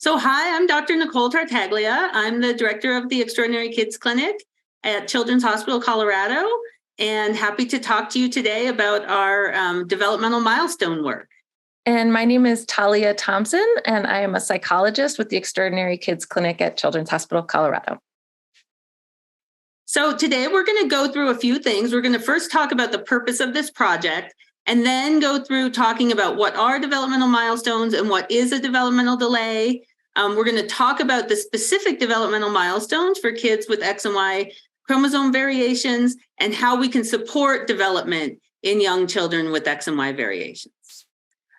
So hi, I'm Dr. Nicole Tartaglia. I'm the director of the Extraordinary Kids Clinic at Children's Hospital Colorado, and happy to talk to you today about our developmental milestone work. And my name is Tartaglia Thompson, and I am a psychologist with the Extraordinary Kids Clinic at Children's Hospital Colorado. So today we're going to go through a few things. We're going to first talk about the purpose of this project, and then go through talking about what are developmental milestones and what is a developmental delay. We're going to talk about the specific developmental milestones for kids with X and Y chromosome variations and how we can support development in young children with X and Y variations.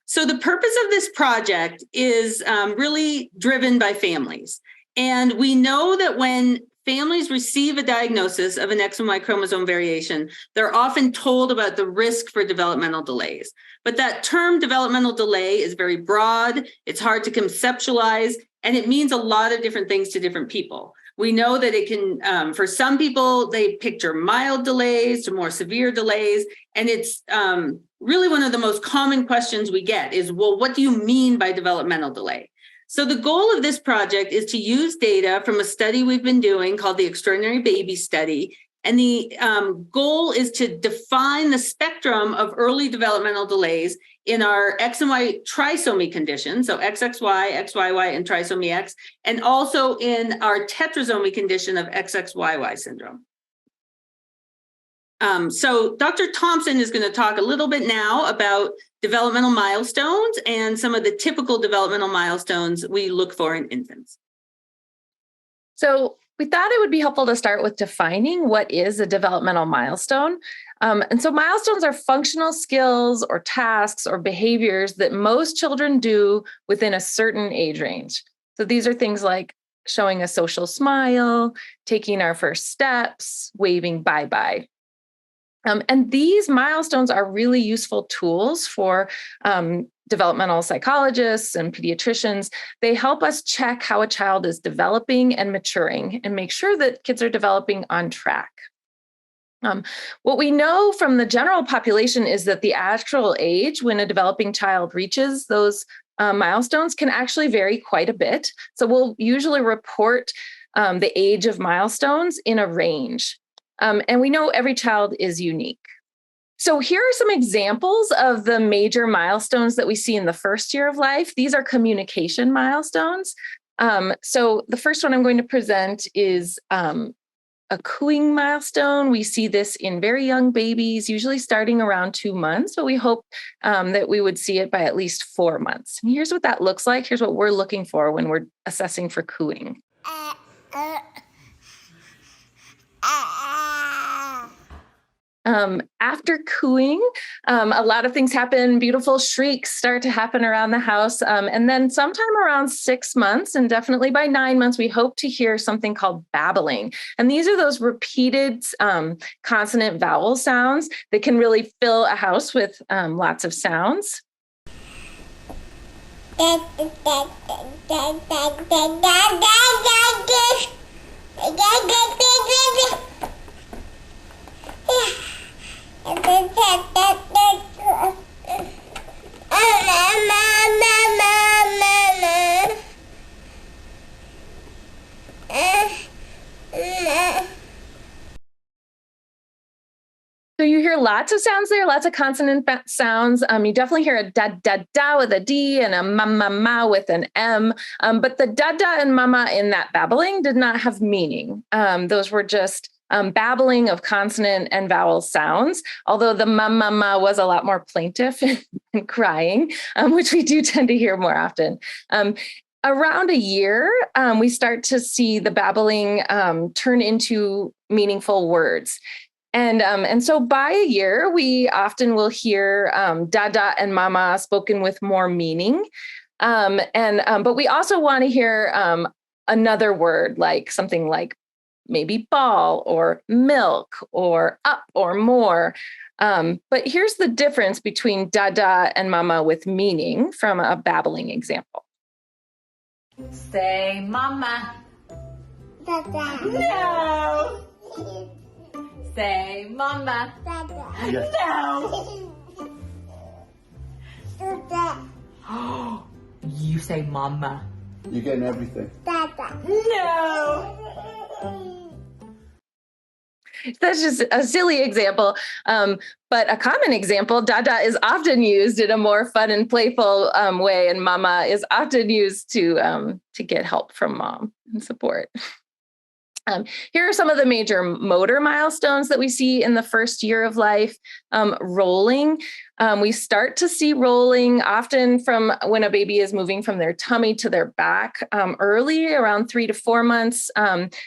So the purpose of this project is really driven by families. And we know that when families receive a diagnosis of an X and Y chromosome variation, they're often told about the risk for developmental delays. But that term developmental delay is very broad, it's hard to conceptualize, and it means a lot of different things to different people. We know that it can, for some people, they picture mild delays to more severe delays. And it's really one of the most common questions we get is, well, what do you mean by developmental delay? So the goal of this project is to use data from a study we've been doing called the Extraordinary Baby Study. And the goal is to define the spectrum of early developmental delays in our X and Y trisomy condition, so XXY, XYY, and trisomy X, and also in our tetrasomy condition of XXYY syndrome. So Dr. Thompson is going to talk a little bit now about developmental milestones and some of the typical developmental milestones we look for in infants. So we thought it would be helpful to start with defining what is a developmental milestone. And so milestones are functional skills or tasks or behaviors that most children do within a certain age range. So these are things like showing a social smile, taking our first steps, waving bye-bye. And these milestones are really useful tools for developmental psychologists and pediatricians. They help us check how a child is developing and maturing and make sure that kids are developing on track. What we know from the general population is that the actual age when a developing child reaches those milestones can actually vary quite a bit. So we'll usually report the age of milestones in a range. And we know every child is unique. So here are some examples of the major milestones that we see in the first year of life. These are communication milestones. So the first one I'm going to present is a cooing milestone. We see this in very young babies, usually starting around 2 months, but we hope that we would see it by at least 4 months. And here's what that looks like. Here's what we're looking for when we're assessing for cooing. After cooing, a lot of things happen. Beautiful shrieks start to happen around the house. And then sometime around 6 months, and definitely by 9 months, we hope to hear something called babbling. And these are those repeated consonant vowel sounds that can really fill a house with lots of sounds. So you hear lots of sounds there, lots of consonant sounds. You definitely hear a da with a D and a ma with an M. But the da and mama in that babbling did not have meaning. Those were just babbling of consonant and vowel sounds, although the ma was a lot more plaintive and crying, which we do tend to hear more often. Around a year, we start to see the babbling turn into meaningful words. And so by a year, we often will hear dada and mama spoken with more meaning. But we also want to hear another word, like something like maybe ball or milk or up or more. But here's the difference between dada and mama with meaning from a babbling example. Say mama. Dada. No. Say mama. Dada. No. Dada. You say mama. You're getting everything. Dada. No. That's just a silly example. But a common example, Dada is often used in a more fun and playful way, and Mama is often used to get help from mom and support. Here are some of the major motor milestones that we see in the first year of life. Rolling. We start to see rolling often from when a baby is moving from their tummy to their back early, around 3 to 4 months.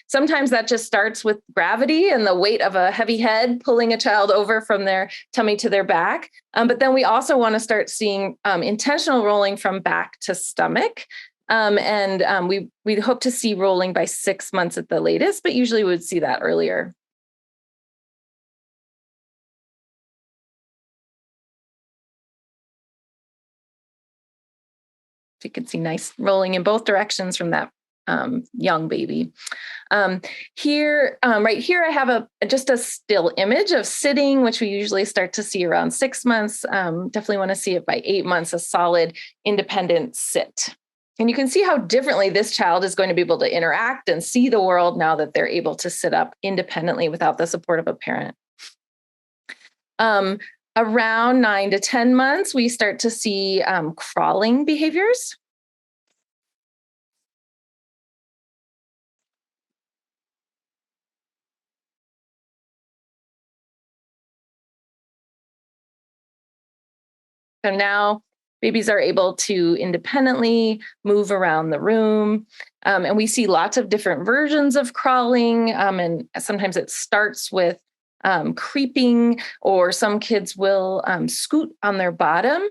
Sometimes that just starts with gravity and the weight of a heavy head pulling a child over from their tummy to their back. But then we also want to start seeing intentional rolling from back to stomach. We hope to see rolling by 6 months at the latest, but usually we would see that earlier. You can see nice rolling in both directions from that young baby. Right here, I have just a still image of sitting, which we usually start to see around 6 months. Definitely want to see it by 8 months, a solid independent sit. And you can see how differently this child is going to be able to interact and see the world now that they're able to sit up independently without the support of a parent. Around 9 to 10 months, we start to see crawling behaviors. So now babies are able to independently move around the room. And we see lots of different versions of crawling. And sometimes it starts with creeping, or some kids will scoot on their bottom.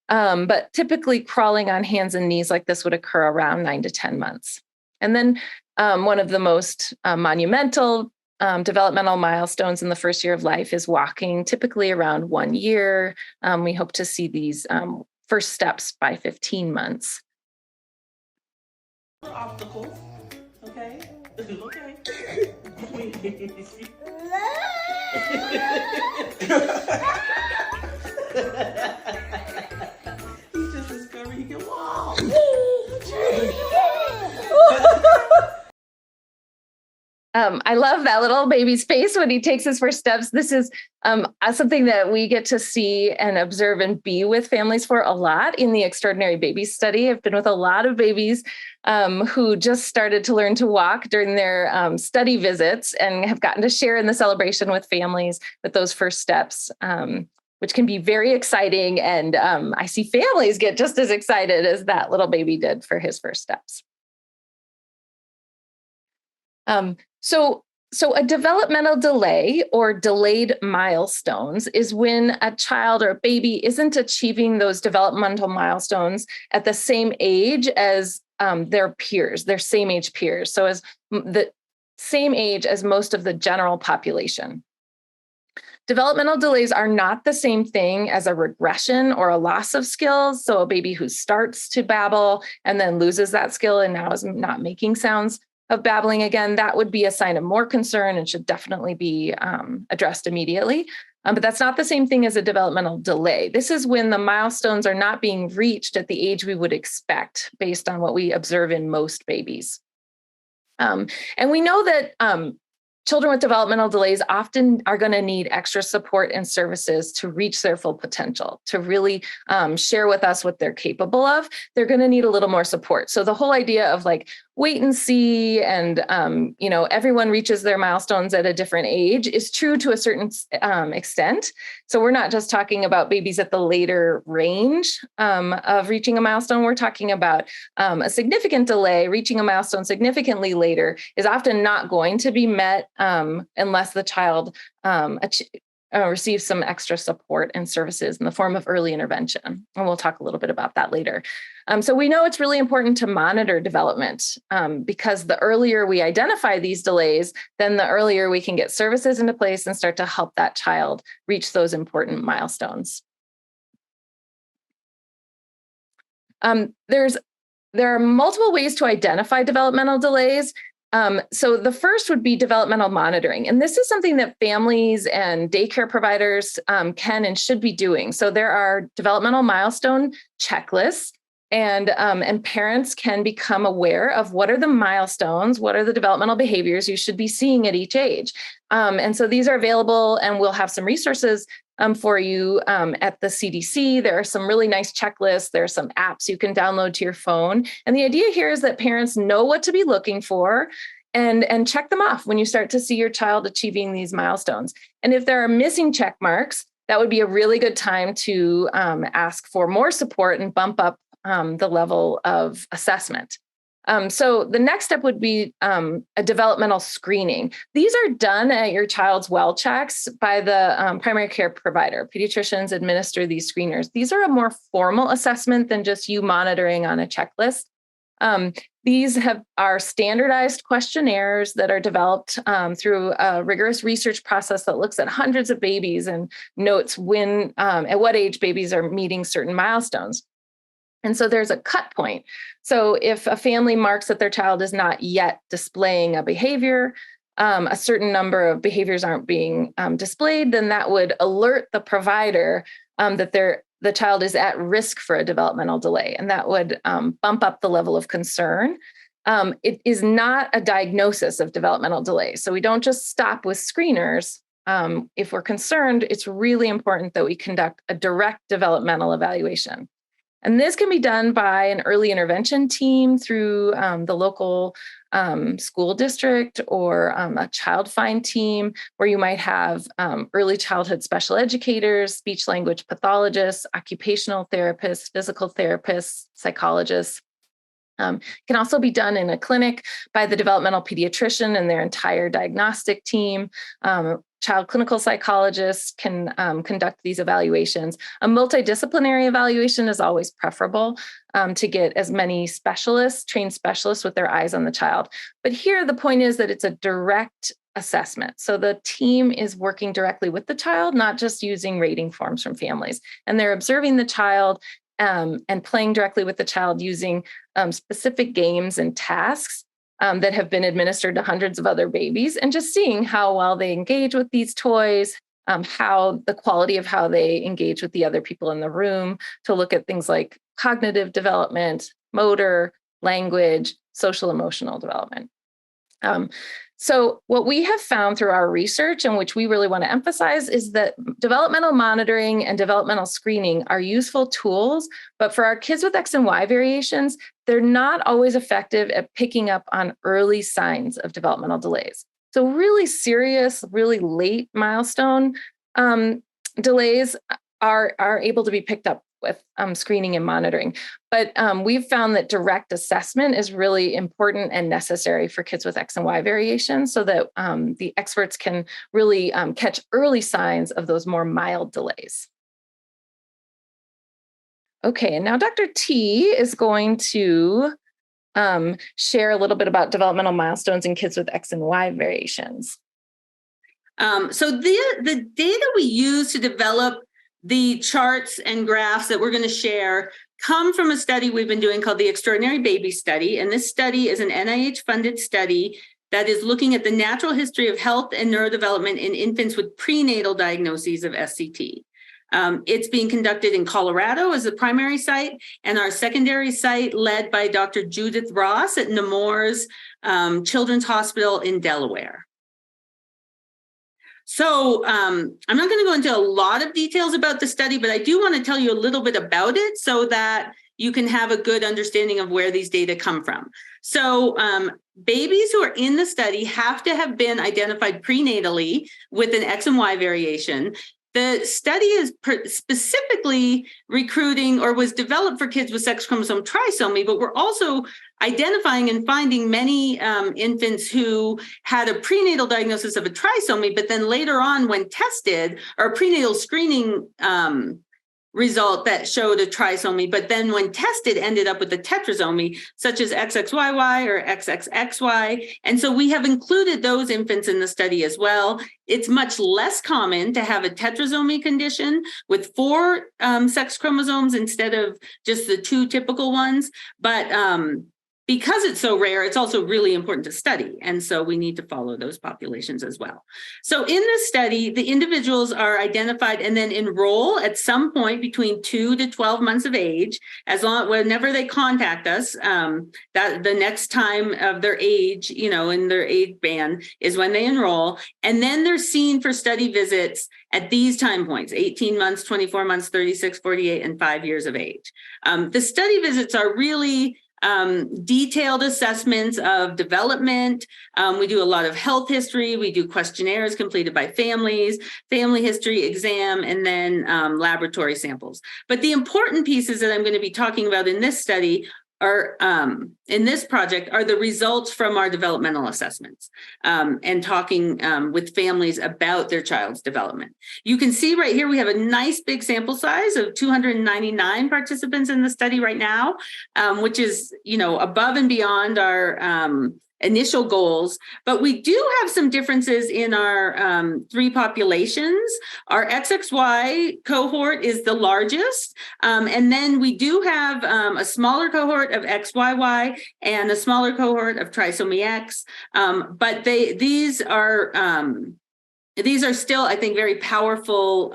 But typically crawling on hands and knees like this would occur around 9 to 10 months. And then one of the most monumental developmental milestones in the first year of life is walking, typically around 1 year. We hope to see these first steps by 15 months. Obstacles. Okay. Okay. He just discovered he can walk. I love that little baby's face when he takes his first steps. This is something that we get to see and observe and be with families for a lot in the Extraordinary Babies study. I've been with a lot of babies who just started to learn to walk during their study visits and have gotten to share in the celebration with families with those first steps, which can be very exciting. And I see families get just as excited as that little baby did for his first steps. So a developmental delay or delayed milestones is when a child or a baby isn't achieving those developmental milestones at the same age as their peers, their same age peers. So as the same age as most of the general population. Developmental delays are not the same thing as a regression or a loss of skills. So a baby who starts to babble and then loses that skill and now is not making sounds of babbling again, that would be a sign of more concern and should definitely be addressed immediately. But that's not the same thing as a developmental delay. This is when the milestones are not being reached at the age we would expect based on what we observe in most babies. And we know that children with developmental delays often are going to need extra support and services to reach their full potential, to really share with us what they're capable of. They're going to need a little more support. So the whole idea of like wait and see and, everyone reaches their milestones at a different age is true to a certain extent. So we're not just talking about babies at the later range of reaching a milestone. We're talking about a significant delay. Reaching a milestone significantly later is often not going to be met unless the child receives some extra support and services in the form of early intervention. And we'll talk a little bit about that later. So we know it's really important to monitor development because the earlier we identify these delays, then the earlier we can get services into place and start to help that child reach those important milestones. There are multiple ways to identify developmental delays. So the first would be developmental monitoring. And this is something that families and daycare providers can and should be doing. So there are developmental milestone checklists And parents can become aware of what are the milestones, what are the developmental behaviors you should be seeing at each age. And so these are available, and we'll have some resources for you at the CDC. There are some really nice checklists. There are some apps you can download to your phone. And the idea here is that parents know what to be looking for and check them off when you start to see your child achieving these milestones. And if there are missing check marks, that would be a really good time to ask for more support and bump up the level of assessment. So the next step would be a developmental screening. These are done at your child's well checks by the primary care provider. Pediatricians administer these screeners. These are a more formal assessment than just you monitoring on a checklist. These are standardized questionnaires that are developed through a rigorous research process that looks at hundreds of babies and notes when, at what age babies are meeting certain milestones. And so there's a cut point. So if a family marks that their child is not yet displaying a behavior, a certain number of behaviors aren't being displayed, then that would alert the provider that the child is at risk for a developmental delay, and that would bump up the level of concern. It is not a diagnosis of developmental delay. So we don't just stop with screeners. If we're concerned, it's really important that we conduct a direct developmental evaluation. And this can be done by an early intervention team through the local school district, or a child find team, where you might have early childhood special educators, speech language pathologists, occupational therapists, physical therapists, psychologists. Can also be done in a clinic by the developmental pediatrician and their entire diagnostic team. Child clinical psychologists can conduct these evaluations. A multidisciplinary evaluation is always preferable to get as many trained specialists with their eyes on the child. But here, the point is that it's a direct assessment. So the team is working directly with the child, not just using rating forms from families. And they're observing the child and playing directly with the child using specific games and tasks that have been administered to hundreds of other babies, and just seeing how well they engage with these toys, how the quality of how they engage with the other people in the room, to look at things like cognitive development, motor, language, social emotional development. So what we have found through our research, and which we really want to emphasize, is that developmental monitoring and developmental screening are useful tools, but for our kids with X and Y variations, they're not always effective at picking up on early signs of developmental delays. So really serious, really late milestone delays are able to be picked up with screening and monitoring. But we've found that direct assessment is really important and necessary for kids with X and Y variations, so that the experts can really catch early signs of those more mild delays. Okay, and now Dr. T is going to share a little bit about developmental milestones in kids with X and Y variations. So the data we use to develop the charts and graphs that we're going to share come from a study we've been doing called the Extraordinary Baby Study. And this study is an NIH-funded study that is looking at the natural history of health and neurodevelopment in infants with prenatal diagnoses of SCT. It's being conducted in Colorado as the primary site, and our secondary site led by Dr. Judith Ross at Nemours Children's Hospital in Delaware. So I'm not going to go into a lot of details about the study, but I do want to tell you a little bit about it so that you can have a good understanding of where these data come from. So babies who are in the study have to have been identified prenatally with an X and Y variation. The study is specifically recruiting, or was developed for kids with sex chromosome trisomy, but we're also identifying and finding many infants who had a prenatal diagnosis of a trisomy, but then later on when tested, or a prenatal screening result that showed a trisomy, but then when tested ended up with a tetrasomy, such as XXYY or XXXY. And so we have included those infants in the study as well. It's much less common to have a tetrasomy condition with 4 sex chromosomes instead of just the 2 typical ones. But because it's so rare, it's also really important to study. And so we need to follow those populations as well. So in this study, the individuals are identified and then enroll at some point between 2 to 12 months of age, whenever they contact us, that the next time of their age, in their age band is when they enroll. And then they're seen for study visits at these time points, 18 months, 24 months, 36, 48, and 5 years of age. The study visits are really detailed assessments of development. We do a lot of health history. We do questionnaires completed by families, family history exam, and then laboratory samples. But the important pieces that I'm going to be talking about in this study are in this project are the results from our developmental assessments and talking with families about their child's development. You can see right here, we have a nice big sample size of 299 participants in the study right now, which is, above and beyond our initial goals, but we do have some differences in our three populations. Our XXY cohort is the largest, and then we do have a smaller cohort of XYY and a smaller cohort of trisomy X, but these are still, I think, very powerful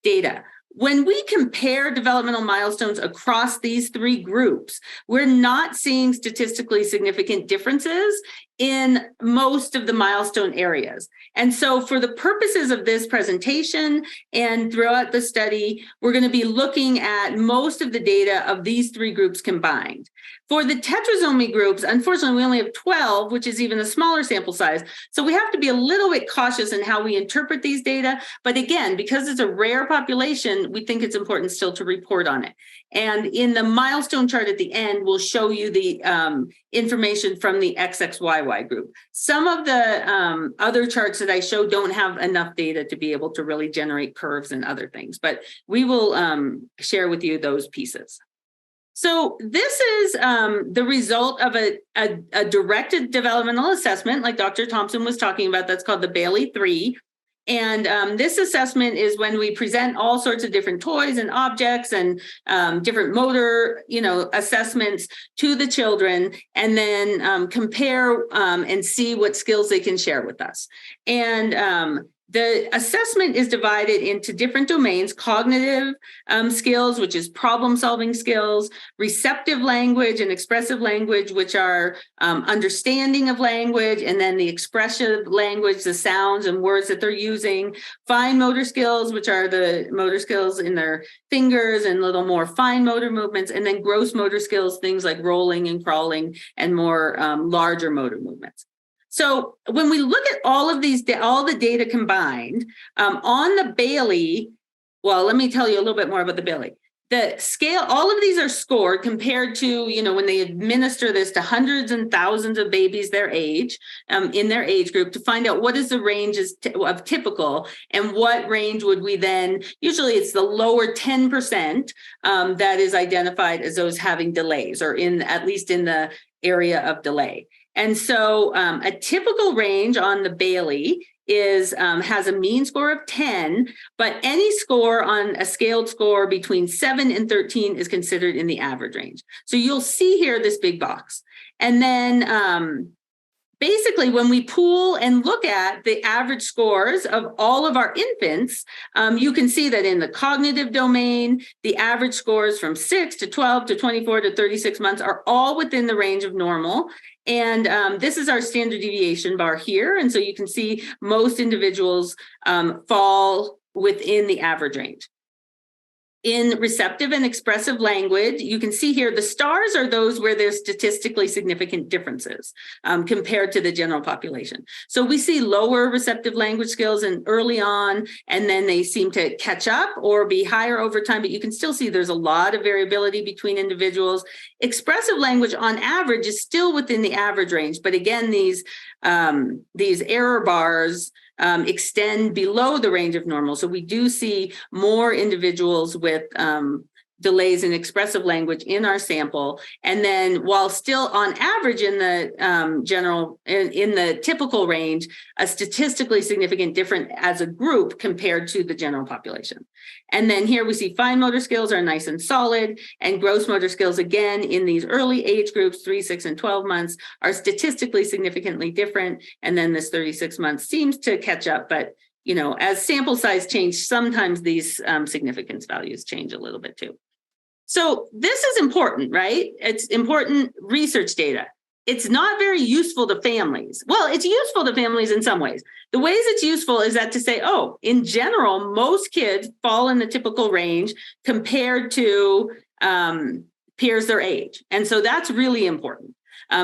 data. When we compare developmental milestones across these three groups, we're not seeing statistically significant differences in most of the milestone areas. And so for the purposes of this presentation and throughout the study, we're going to be looking at most of the data of these three groups combined. For the tetrasomy groups, unfortunately, we only have 12, which is even a smaller sample size. So we have to be a little bit cautious in how we interpret these data. But again, because it's a rare population, we think it's important still to report on it. And in the milestone chart at the end, we'll show you the information from the XXYY group. Some of the other charts that I show don't have enough data to be able to really generate curves and other things, but we will share with you those pieces. So this is the result of a directed developmental assessment, like Dr. Thompson was talking about, that's called the Bailey 3. And this assessment is when we present all sorts of different toys and objects and different motor, assessments to the children, and then compare and see what skills they can share with us. And the assessment is divided into different domains: cognitive skills, which is problem-solving skills; receptive language and expressive language, which are understanding of language; and then the expressive language, the sounds and words that they're using; fine motor skills, which are the motor skills in their fingers and little more fine motor movements; and then gross motor skills, things like rolling and crawling and more larger motor movements. So when we look at all of these, all the data combined on the Bailey, well, let me tell you a little bit more about the Bailey. The scale, all of these are scored compared to, when they administer this to hundreds and thousands of babies their age, in their age group, to find out what is the range of typical, and what range would we then, usually it's the lower 10% that is identified as those having delays, or at least in the area of delay. And so a typical range on the Bailey has a mean score of 10, but any score on a scaled score between 7 and 13 is considered in the average range. So you'll see here this big box. And then basically, when we pool and look at the average scores of all of our infants, you can see that in the cognitive domain, the average scores from 6 to 12 to 24 to 36 months are all within the range of normal. And this is our standard deviation bar here. And so you can see most individuals fall within the average range. In receptive and expressive language, you can see here the stars are those where there's statistically significant differences compared to the general population. So we see lower receptive language skills early on, and then they seem to catch up or be higher over time, but you can still see there's a lot of variability between individuals. Expressive language on average is still within the average range, but again, these error bars extend below the range of normal. So we do see more individuals with delays in expressive language in our sample. And then while still on average in the in the typical range, a statistically significant difference as a group compared to the general population. And then here we see fine motor skills are nice and solid, and gross motor skills, again, in these early age groups, 3, 6, and 12 months, are statistically significantly different. And then this 36 months seems to catch up, but as sample size change, sometimes these significance values change a little bit too. So this is important, right? It's important research data. It's not very useful to families. Well, it's useful to families in some ways. The ways it's useful is that to say, oh, in general, most kids fall in the typical range compared to peers their age. And so that's really important.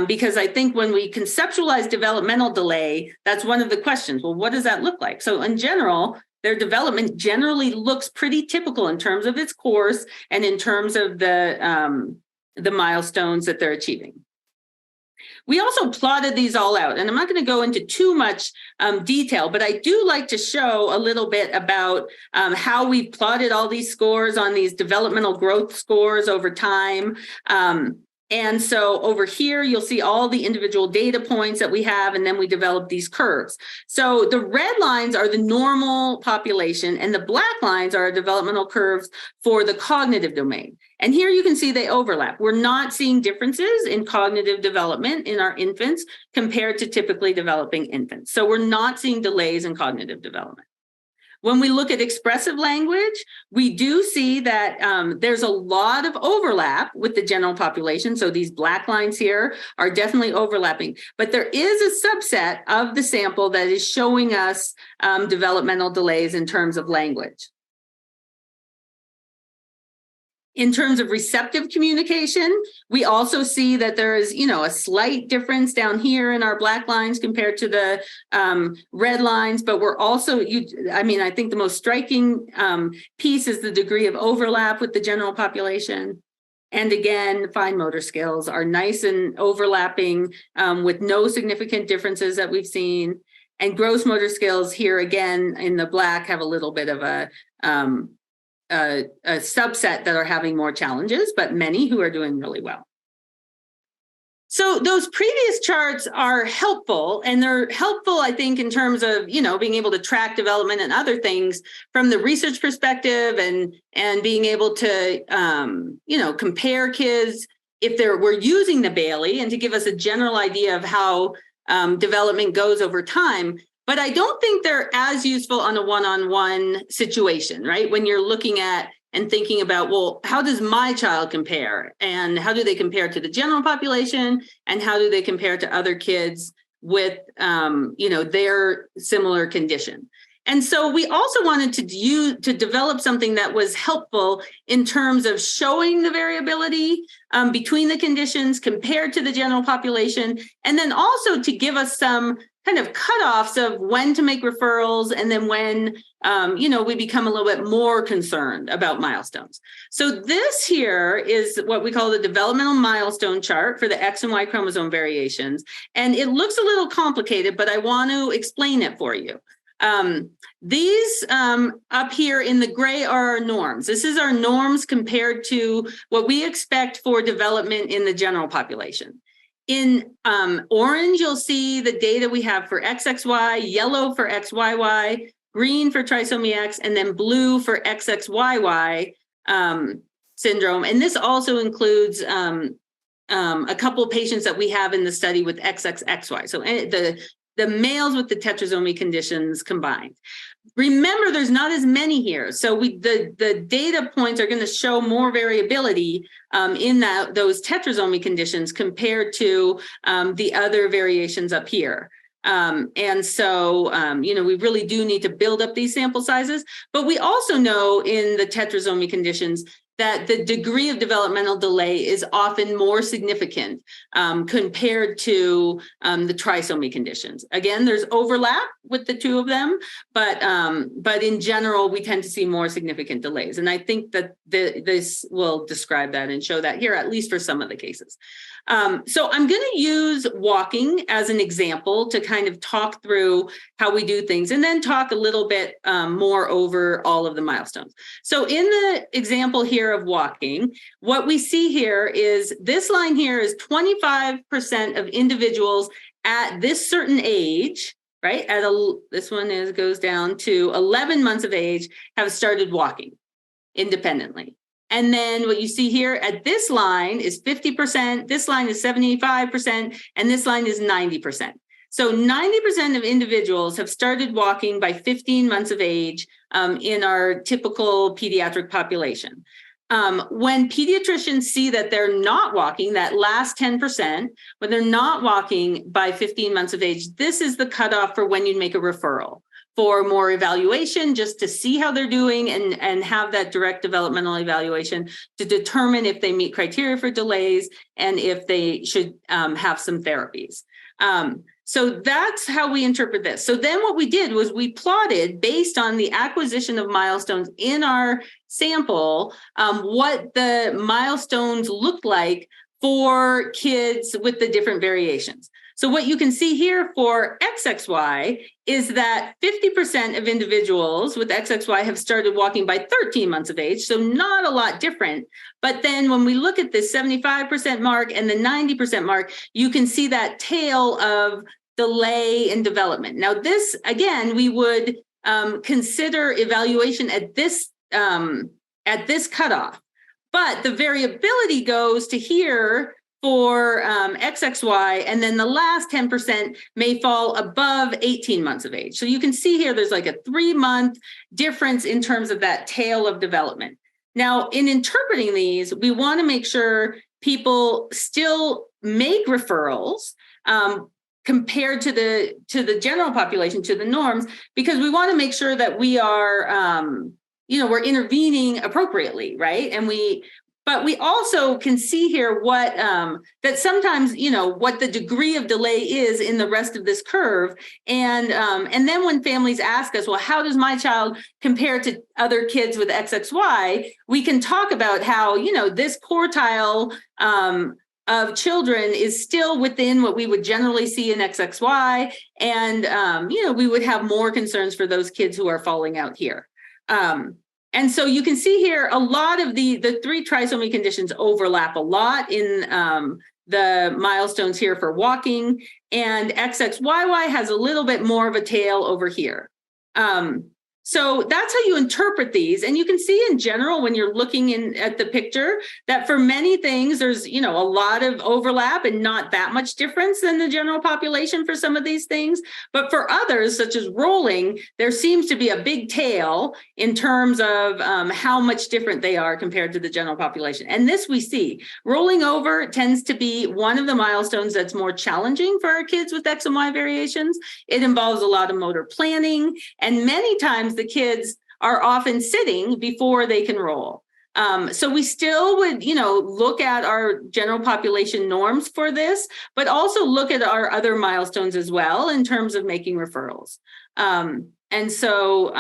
Because I think when we conceptualize developmental delay, that's one of the questions. Well, what does that look like? So in general, their development generally looks pretty typical in terms of its course and in terms of the milestones that they're achieving. We also plotted these all out, and I'm not going to go into too much detail, but I do like to show a little bit about how we plotted all these scores on these developmental growth scores over time. And so over here, you'll see all the individual data points that we have, and then we develop these curves. So the red lines are the normal population, and the black lines are developmental curves for the cognitive domain. And here you can see they overlap. We're not seeing differences in cognitive development in our infants compared to typically developing infants. So we're not seeing delays in cognitive development. When we look at expressive language, we do see that there's a lot of overlap with the general population. So these black lines here are definitely overlapping, but there is a subset of the sample that is showing us developmental delays in terms of language. In terms of receptive communication, we also see that there is, a slight difference down here in our black lines compared to the red lines, but we're also, I think the most striking piece is the degree of overlap with the general population. And again, fine motor skills are nice and overlapping with no significant differences that we've seen. And gross motor skills here, again, in the black, have a little bit of a subset that are having more challenges, but many who are doing really well. So those previous charts are helpful, and they're helpful, I think, in terms of, being able to track development and other things from the research perspective, and being able to, compare kids if we're using the Bailey, and to give us a general idea of how development goes over time. But I don't think they're as useful on a one-on-one situation, right? When you're looking at and thinking about, well, how does my child compare? And how do they compare to the general population? And how do they compare to other kids with, their similar condition? And so we also wanted to develop something that was helpful in terms of showing the variability between the conditions compared to the general population, and then also to give us some kind of cutoffs of when to make referrals, and then when, we become a little bit more concerned about milestones. So this here is what we call the developmental milestone chart for the X and Y chromosome variations. And it looks a little complicated, but I want to explain it for you. These up here in the gray are our norms. This is our norms compared to what we expect for development in the general population. In orange, you'll see the data we have for XXY, yellow for XYY, green for trisomy X, and then blue for XXYY syndrome. And this also includes a couple of patients that we have in the study with XXXY. So the males with the tetrasomy conditions combined. Remember, there's not as many here. So the data points are going to show more variability in those tetrasomy conditions compared to the other variations up here. And so, we really do need to build up these sample sizes. But we also know in the tetrasomy conditions that the degree of developmental delay is often more significant compared to the trisomy conditions. Again, there's overlap with the two of them, but in general, we tend to see more significant delays. And I think that this will describe that and show that here, at least for some of the cases. So I'm going to use walking as an example to kind of talk through how we do things, and then talk a little bit more over all of the milestones. So in the example here year of walking, what we see here is this line here is 25% of individuals at this certain age, right? This one goes down to 11 months of age have started walking independently. And then what you see here at this line is 50%, this line is 75%, and this line is 90%. So 90% of individuals have started walking by 15 months of age in our typical pediatric population. When pediatricians see that they're not walking, that last 10%, when they're not walking by 15 months of age, this is the cutoff for when you make a referral for more evaluation, just to see how they're doing and have that direct developmental evaluation to determine if they meet criteria for delays and if they should have some therapies. So that's how we interpret this. So then what we did was we plotted, based on the acquisition of milestones in our sample, what the milestones looked like for kids with the different variations. So what you can see here for XXY is that 50% of individuals with XXY have started walking by 13 months of age, so not a lot different. But then when we look at the 75% mark and the 90% mark, you can see that tail of delay in development. Now this, again, we would consider evaluation at this cutoff, but the variability goes to here for XXY, and then the last 10% may fall above 18 months of age. So you can see here, there's like a 3-month difference in terms of that tail of development. Now, in interpreting these, we want to make sure people still make referrals compared to the general population, to the norms, because we want to make sure that we are, we're intervening appropriately, right? But we also can see here what that sometimes, what the degree of delay is in the rest of this curve. And then when families ask us, well, how does my child compare to other kids with XXY? We can talk about how, this quartile of children is still within what we would generally see in XXY. And, we would have more concerns for those kids who are falling out here. And so you can see here, a lot of the 3 trisomy conditions overlap a lot in the milestones here for walking, and XXYY has a little bit more of a tail over here. So that's how you interpret these. And you can see in general, when you're looking at the picture, that for many things, there's, a lot of overlap and not that much difference than the general population for some of these things. But for others, such as rolling, there seems to be a big tail in terms of how much different they are compared to the general population. And this we see. Rolling over tends to be one of the milestones that's more challenging for our kids with X and Y variations. It involves a lot of motor planning, and many times the kids are often sitting before they can roll. So we still would, look at our general population norms for this, but also look at our other milestones as well in terms of making referrals. And so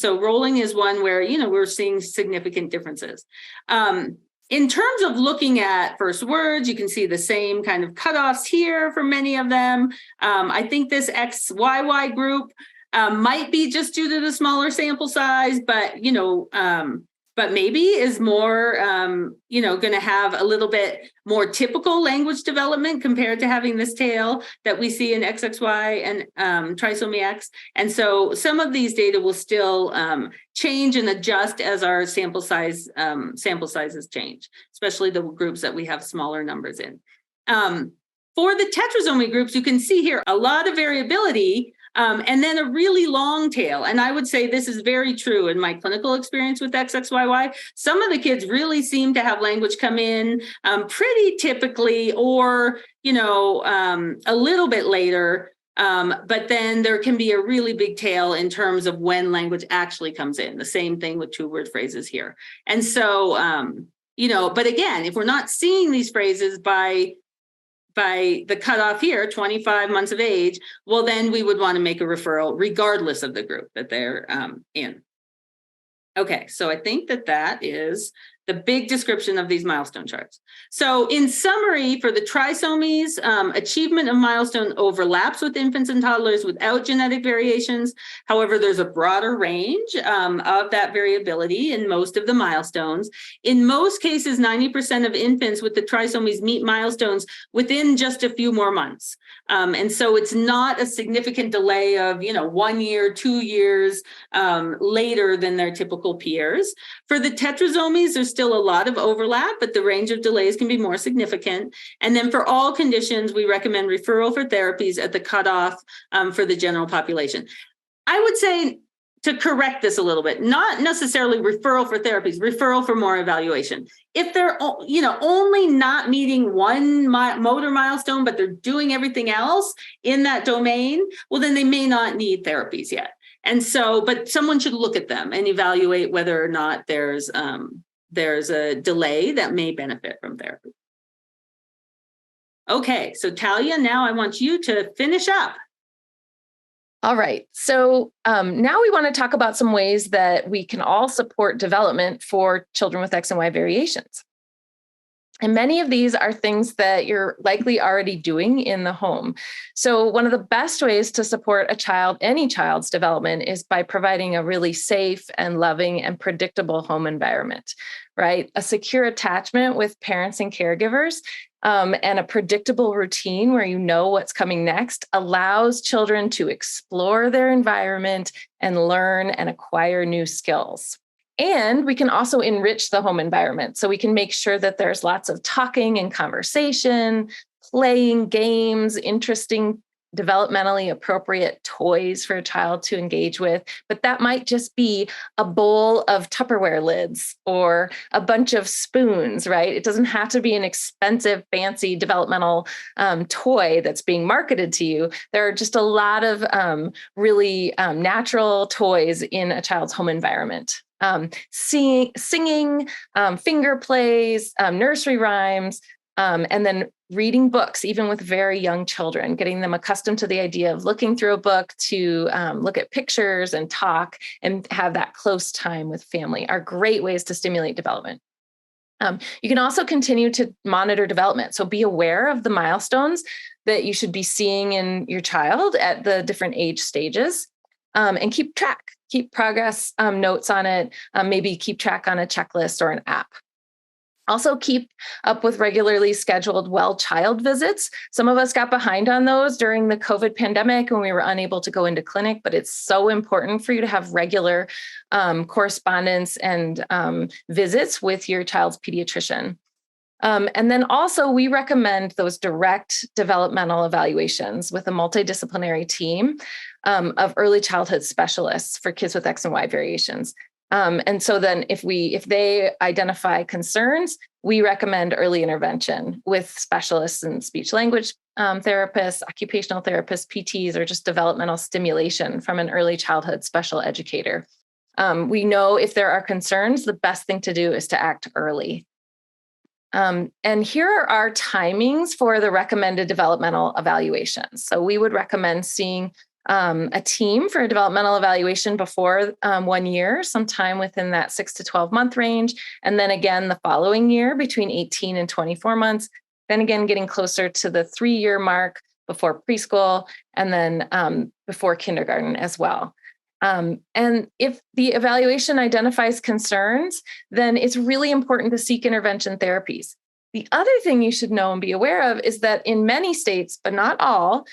rolling is one where, we're seeing significant differences. In terms of looking at first words, you can see the same kind of cutoffs here for many of them. I think this XYY group might be just due to the smaller sample size, but maybe is more, going to have a little bit more typical language development compared to having this tail that we see in XXY and trisomy X. And so some of these data will still change and adjust as our sample sizes change, especially the groups that we have smaller numbers in. For the tetrasomy groups, you can see here a lot of variability. And then a really long tail. And I would say this is very true in my clinical experience with XXYY. Some of the kids really seem to have language come in pretty typically, or, a little bit later. But then there can be a really big tail in terms of when language actually comes in. The same thing with 2-word phrases here. And so, but again, if we're not seeing these phrases by the cutoff here, 25 months of age, well, then we would want to make a referral regardless of the group that they're in. Okay, so I think that is the big description of these milestone charts. So in summary, for the trisomies, achievement of milestone overlaps with infants and toddlers without genetic variations. However, there's a broader range of that variability in most of the milestones. In most cases, 90% of infants with the trisomies meet milestones within just a few more months. And so it's not a significant delay of, 1 year, 2 years later than their typical peers. For the tetrasomies, there's still a lot of overlap, but the range of delays can be more significant. And then for all conditions, we recommend referral for therapies at the cutoff for the general population. I would say, to correct this a little bit, not necessarily referral for therapies, referral for more evaluation. If they're, only not meeting one motor milestone, but they're doing everything else in that domain, well, then they may not need therapies yet. And so, but someone should look at them and evaluate whether or not there's a delay that may benefit from therapy. Okay, so Talia, now I want you to finish up. All right. So now we want to talk about some ways that we can all support development for children with X and Y variations. And many of these are things that you're likely already doing in the home. So one of the best ways to support any child's development is by providing a really safe and loving and predictable home environment, right? A secure attachment with parents and caregivers and a predictable routine where you know what's coming next allows children to explore their environment and learn and acquire new skills. And we can also enrich the home environment. So we can make sure that there's lots of talking and conversation, playing games, interesting, developmentally appropriate toys for a child to engage with. But that might just be a bowl of Tupperware lids or a bunch of spoons, right? It doesn't have to be an expensive, fancy developmental toy that's being marketed to you. There are just a lot of really natural toys in a child's home environment. Singing, finger plays, nursery rhymes, and then reading books, even with very young children, getting them accustomed to the idea of looking through a book to look at pictures and talk and have that close time with family are great ways to stimulate development. You can also continue to monitor development. So be aware of the milestones that you should be seeing in your child at the different age stages, and keep progress notes on it, maybe keep track on a checklist or an app. Also keep up with regularly scheduled well child visits. Some of us got behind on those during the COVID pandemic when we were unable to go into clinic, but it's so important for you to have regular correspondence and visits with your child's pediatrician. And then also we recommend those direct developmental evaluations with a multidisciplinary team of early childhood specialists for kids with X and Y variations. And so then if they identify concerns, we recommend early intervention with specialists in speech language therapists, occupational therapists, PTs, or just developmental stimulation from an early childhood special educator. We know if there are concerns, the best thing to do is to act early. And here are our timings for the recommended developmental evaluations. So we would recommend seeing a team for a developmental evaluation before 1 year, sometime within that 6 to 12 month range. And then again, the following year between 18 and 24 months, then again, getting closer to the 3-year mark before preschool, and then before kindergarten as well. And if the evaluation identifies concerns, then it's really important to seek intervention therapies. The other thing you should know and be aware of is that in many states, but not all,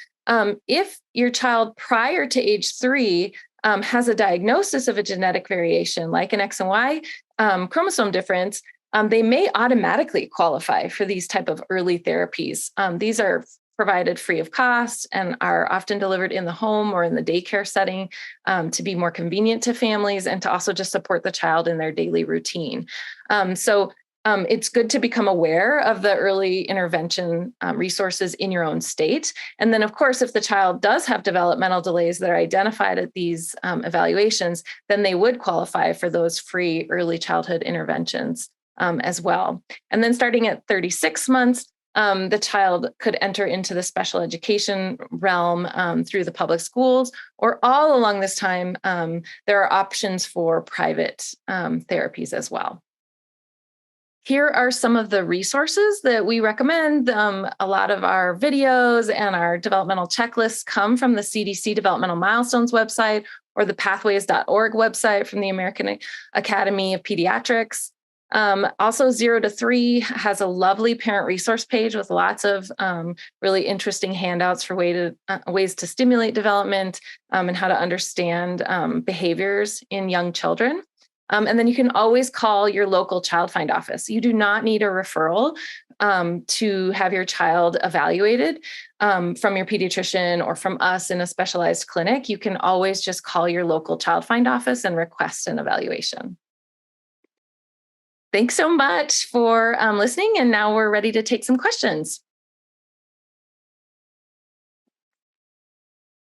if your child prior to age 3 has a diagnosis of a genetic variation like an X and Y chromosome difference, they may automatically qualify for these type of early therapies. These are provided free of cost and are often delivered in the home or in the daycare setting to be more convenient to families and to also just support the child in their daily routine. So it's good to become aware of the early intervention resources in your own state. And then, of course, if the child does have developmental delays that are identified at these evaluations, then they would qualify for those free early childhood interventions as well. And then starting at 36 months, the child could enter into the special education realm through the public schools, or all along this time, there are options for private therapies as well. Here are some of the resources that we recommend. A lot of our videos and our developmental checklists come from the CDC Developmental Milestones website or the pathways.org website from the American Academy of Pediatrics. Also, 0 to 3 has a lovely parent resource page with lots of really interesting handouts for ways to stimulate development and how to understand behaviors in young children. And then you can always call your local child find office. You do not need a referral to have your child evaluated from your pediatrician or from us in a specialized clinic. You can always just call your local child find office and request an evaluation. Thanks so much for listening. And now we're ready to take some questions.